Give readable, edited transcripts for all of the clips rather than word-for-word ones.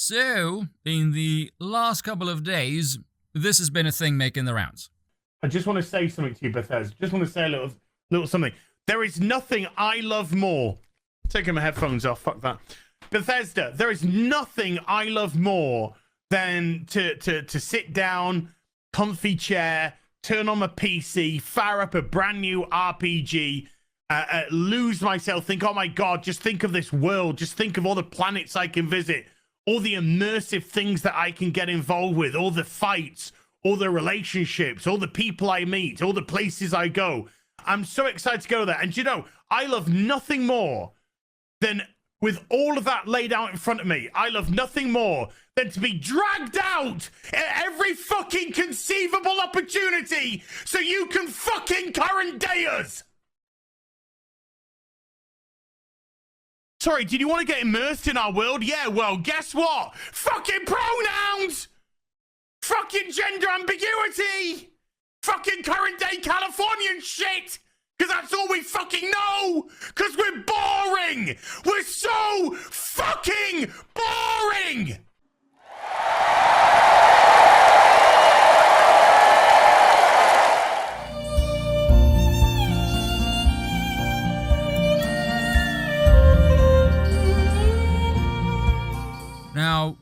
So, in the last couple of days, this has been a thing making the rounds. I just want to say something to you, Bethesda. Just want to say a little something. There is nothing I love more. Taking my headphones off. Fuck that. Bethesda, there is nothing I love more than to sit down, comfy chair, turn on my PC, fire up a brand new RPG, lose myself, think, oh my God, just think of this world. Just think of all the planets I can visit, all the immersive things that I can get involved with, all the fights, all the relationships, all the people I meet, all the places I go. I'm so excited to go there. And you know, I love nothing more than, with all of that laid out in front of me, I love nothing more than to be dragged out at every fucking conceivable opportunity so you can fucking current day us. Sorry, did you want to get immersed in our world? Yeah, well, guess what? Fucking pronouns! Fucking gender ambiguity! Fucking current day Californian shit! Because that's all we fucking know! Because we're boring! We're so fucking boring! Now,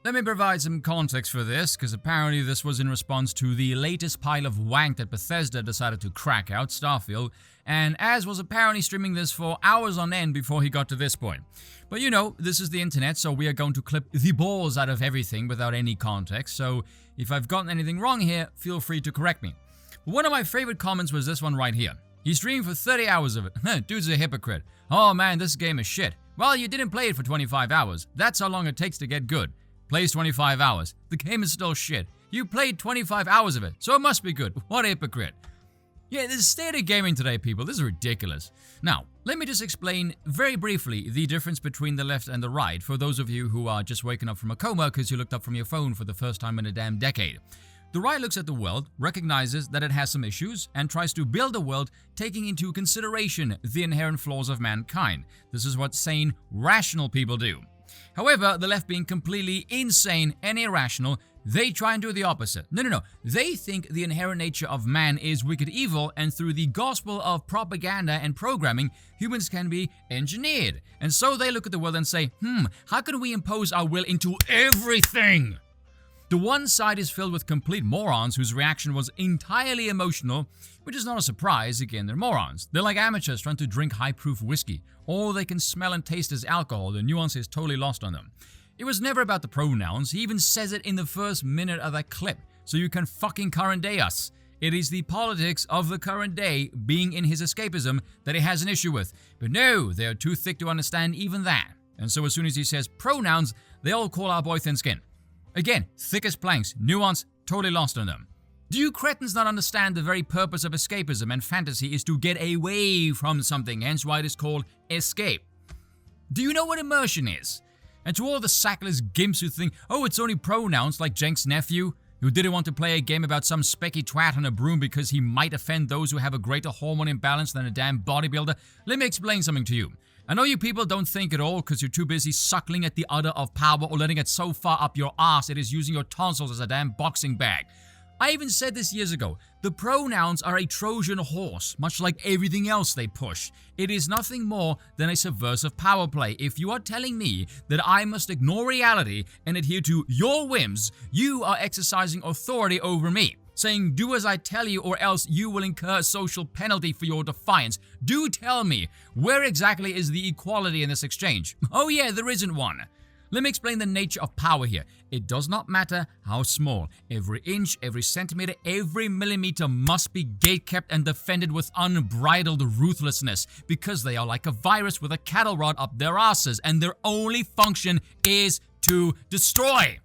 let me provide some context for this, because apparently this was in response to the latest pile of wank that Bethesda decided to crack out, Starfield, and Az was apparently streaming this for hours on end before he got to this point. But you know, this is the internet, so we are going to clip the balls out of everything without any context, so if I've gotten anything wrong here, feel free to correct me. One of my favorite comments was this one right here. He streamed for 30 hours of it. Dude's a hypocrite. Oh man, this game is shit. Well, you didn't play it for 25 hours. That's how long it takes to get good. Plays 25 hours. The game is still shit. You played 25 hours of it, so it must be good. What a hypocrite. Yeah, the state of gaming today, people, this is ridiculous. Now, let me just explain very briefly the difference between the left and the right for those of you who are just waking up from a coma because you looked up from your phone for the first time in a damn decade. The right looks at the world, recognizes that it has some issues, and tries to build a world taking into consideration the inherent flaws of mankind. This is what sane, rational people do. However, the left being completely insane and irrational, they try and do the opposite. No. They think the inherent nature of man is wicked evil, and through the gospel of propaganda and programming, humans can be engineered. And so they look at the world and say, how can we impose our will into everything? The one side is filled with complete morons whose reaction was entirely emotional, which is not a surprise. Again, they're morons. They're like amateurs trying to drink high-proof whiskey. All they can smell and taste is alcohol. The nuance is totally lost on them. It was never about the pronouns. He even says it in the first minute of that clip, so you can fucking current day us. It is the politics of the current day being in his escapism that he has an issue with. But no, they are too thick to understand even that. And so as soon as he says pronouns, they all call our boy thin skin. Again, thick as planks, nuance, totally lost on them. Do you cretins not understand the very purpose of escapism and fantasy is to get away from something, hence why it is called escape? Do you know what immersion is? And to all the sackless gimps who think, oh, it's only pronouns, like Jenk's nephew, who didn't want to play a game about some specky twat on a broom because he might offend those who have a greater hormone imbalance than a damn bodybuilder, let me explain something to you. I know you people don't think at all because you're too busy suckling at the udder of power or letting it so far up your ass it is using your tonsils as a damn boxing bag. I even said this years ago. The pronouns are a Trojan horse, much like everything else they push. It is nothing more than a subversive power play. If you are telling me that I must ignore reality and adhere to your whims, you are exercising authority over me, saying do as I tell you or else you will incur social penalty for your defiance. Do tell me, where exactly is the equality in this exchange? Oh yeah, there isn't one. Let me explain the nature of power here. It does not matter how small. Every inch, every centimeter, every millimeter must be gatekept and defended with unbridled ruthlessness because they are like a virus with a cattle rod up their asses and their only function is to destroy.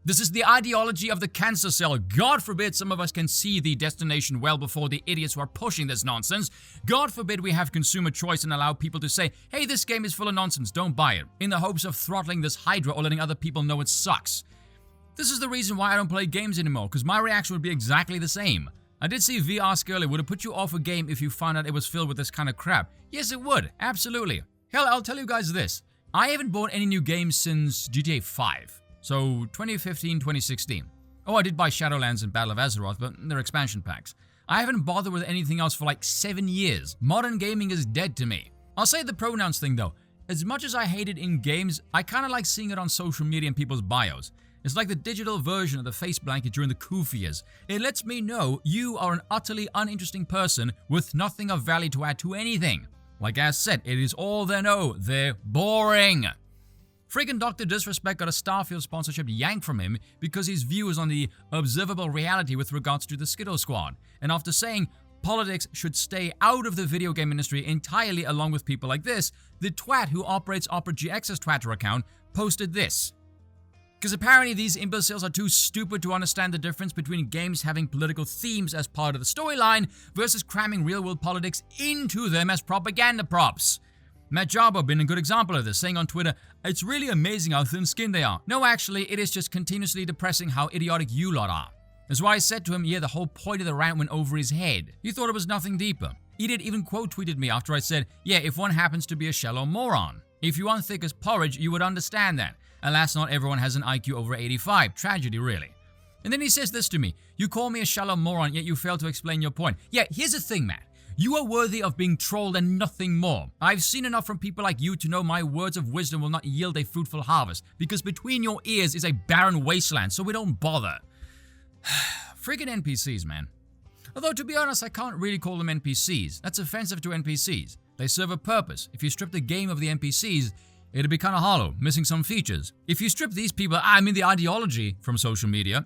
This is the ideology of the cancer cell. God forbid some of us can see the destination well before the idiots who are pushing this nonsense. God forbid we have consumer choice and allow people to say, hey, this game is full of nonsense, don't buy it, in the hopes of throttling this hydra or letting other people know it sucks. This is the reason why I don't play games anymore, because my reaction would be exactly the same. I did see V ask earlier, would it put you off a game if you found out it was filled with this kind of crap? Yes, it would, absolutely. Hell, I'll tell you guys this. I haven't bought any new games since GTA 5, so 2015, 2016. Oh, I did buy Shadowlands and Battle of Azeroth, but they're expansion packs. I haven't bothered with anything else for like 7 years. Modern gaming is dead to me. I'll say the pronouns thing though. As much as I hate it in games, I kind of like seeing it on social media and people's bios. It's like the digital version of the face blanket during the Kufi years. It lets me know you are an utterly uninteresting person with nothing of value to add to anything. Like I said, it is all they know. They're boring. Freaking Dr. Disrespect got a Starfield sponsorship yanked from him because his view is on the observable reality with regards to the Skittle Squad. And after saying politics should stay out of the video game industry entirely along with people like this, the twat who operates Opera GX's Twitter account posted this. Because apparently these imbeciles are too stupid to understand the difference between games having political themes as part of the storyline versus cramming real-world politics into them as propaganda props. Matt Jarbo been a good example of this, saying on Twitter, "It's really amazing how thin-skinned they are." No, actually, it is just continuously depressing how idiotic you lot are. That's why I said to him, yeah, the whole point of the rant went over his head. He thought it was nothing deeper. He did even quote-tweeted me after I said, yeah, if one happens to be a shallow moron. If you aren't thick as porridge, you would understand that. Alas, not everyone has an IQ over 85. Tragedy, really. And then he says this to me, "You call me a shallow moron, yet you fail to explain your point." Yeah, here's the thing, Matt. You are worthy of being trolled and nothing more. I've seen enough from people like you to know my words of wisdom will not yield a fruitful harvest, because between your ears is a barren wasteland, so we don't bother. Friggin' NPCs, man. Although, to be honest, I can't really call them NPCs. That's offensive to NPCs. They serve a purpose. If you strip the game of the NPCs, it'd be kind of hollow, missing some features. If you strip these people, I mean the ideology, from social media,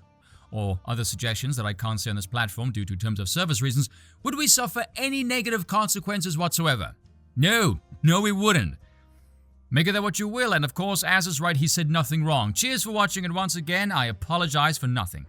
or other suggestions that I can't say on this platform due to terms of service reasons, would we suffer any negative consequences whatsoever? No, we wouldn't. Make of that what you will, and of course, Az is right, he said nothing wrong. Cheers for watching, and once again, I apologize for nothing.